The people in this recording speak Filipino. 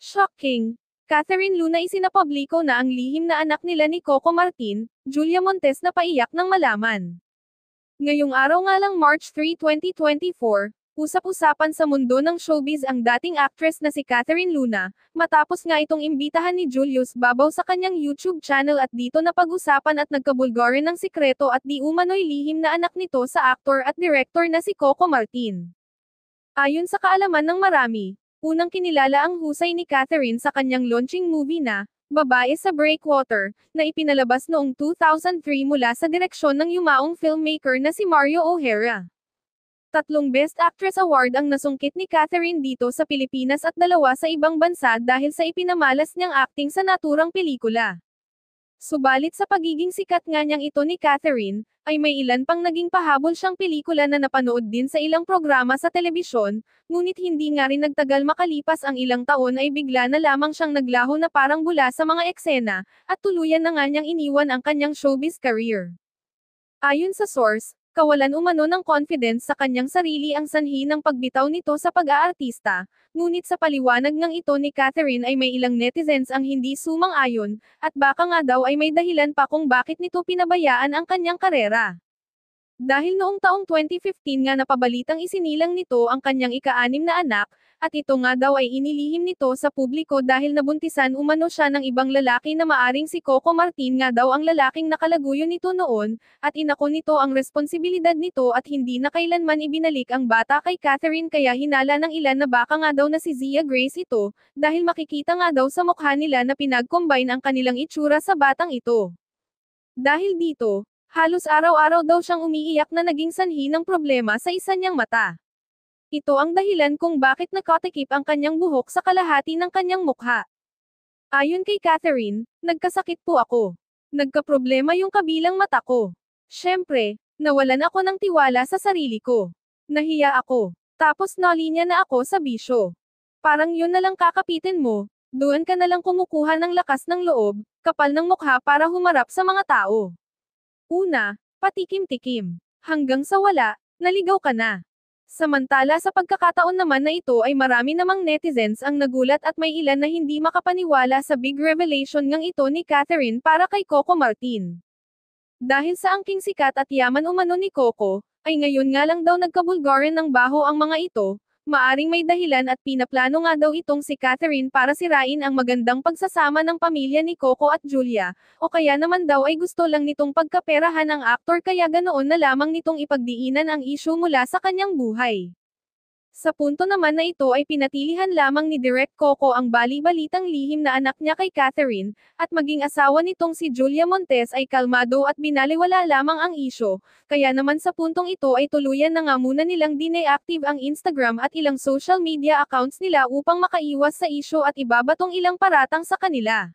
Shocking! Catherine Luna isinapubliko na ang lihim na anak nila ni Coco Martin, Julia Montes na paiyak ng malaman. Ngayong araw nga lang March 3, 2024, usap-usapan sa mundo ng showbiz ang dating actress na si Catherine Luna, matapos nga itong imbitahan ni Julius Babaw sa kanyang YouTube channel at dito napag-usapan at nagkabulgarin ng sikreto at di umano'y lihim na anak nito sa aktor at director na si Coco Martin. Ayon sa kaalaman ng marami, unang kinilala ang husay ni Catherine sa kanyang launching movie na, Babae sa Breakwater, na ipinalabas noong 2003 mula sa direksyon ng yumaong filmmaker na si Mario O'Hara. 3 Best Actress Award ang nasungkit ni Catherine dito sa Pilipinas at 2 sa ibang bansa dahil sa ipinamalas niyang acting sa naturang pelikula. Subalit sa pagiging sikat nga niyang ito ni Catherine, ay may ilan pang naging pahabol siyang pelikula na napanood din sa ilang programa sa telebisyon, ngunit hindi nga rin nagtagal makalipas ang ilang taon ay bigla na lamang siyang naglaho na parang bula sa mga eksena, at tuluyan na nga niyang iniwan ang kanyang showbiz career. Ayon sa source, kawalan umano ng confidence sa kanyang sarili ang sanhi ng pagbitaw nito sa pag-aartista, ngunit sa paliwanag ng ito ni Catherine ay may ilang netizens ang hindi sumang-ayon, at baka nga daw ay may dahilan pa kung bakit nito pinabayaan ang kanyang karera. Dahil noong taong 2015 nga napabalitang isinilang nito ang kanyang ika-6 na anak, at ito nga daw ay inilihim nito sa publiko dahil nabuntisan umano siya ng ibang lalaki na maaring si Coco Martin nga daw ang lalaking nakalaguyo nito noon, at inako nito ang responsibilidad nito at hindi na kailanman ibinalik ang bata kay Catherine kaya hinala ng ilan na baka nga daw na si Zia Grace ito, dahil makikita nga daw sa mukha nila na pinag-combine ang kanilang itsura sa batang ito. Dahil dito, halos araw-araw daw siyang umiiyak na naging sanhi ng problema sa isa niyang mata. Ito ang dahilan kung bakit nakatikip ang kanyang buhok sa kalahati ng kanyang mukha. Ayon kay Catherine, nagkasakit po ako. Nagkaproblema yung kabilang mata ko. Siyempre, nawalan ako ng tiwala sa sarili ko. Nahiya ako. Tapos nalinya na ako sa bisyo. Parang yun na lang kakapitin mo, doon ka na lang kumukuha ng lakas ng loob, kapal ng mukha para humarap sa mga tao. Una, patikim-tikim. Hanggang sa wala, naligaw ka na. Samantala sa pagkakataon naman na ito ay marami namang netizens ang nagulat at may ilan na hindi makapaniwala sa big revelation ngang ito ni Catherine para kay Coco Martin. Dahil sa angking sikat at yaman umano ni Coco, ay ngayon nga lang daw nagkabulgaran ng baho ang mga ito, maaring may dahilan at pinaplano nga daw itong si Catherine para sirain ang magandang pagsasama ng pamilya ni Coco at Julia, o kaya naman daw ay gusto lang nitong pagkaperahan ang aktor kaya ganoon na lamang nitong ipagdiinan ang issue mula sa kanyang buhay. Sa punto naman na ito ay pinatilihan lamang ni Direk Coco ang bali-balitang lihim na anak niya kay Catherine, at maging asawa nitong si Julia Montes ay kalmado at binaliwala lamang ang isyo, kaya naman sa puntong ito ay tuluyan na nga muna nilang dineactive ang Instagram at ilang social media accounts nila upang makaiwas sa isyo at ibabatong ilang paratang sa kanila.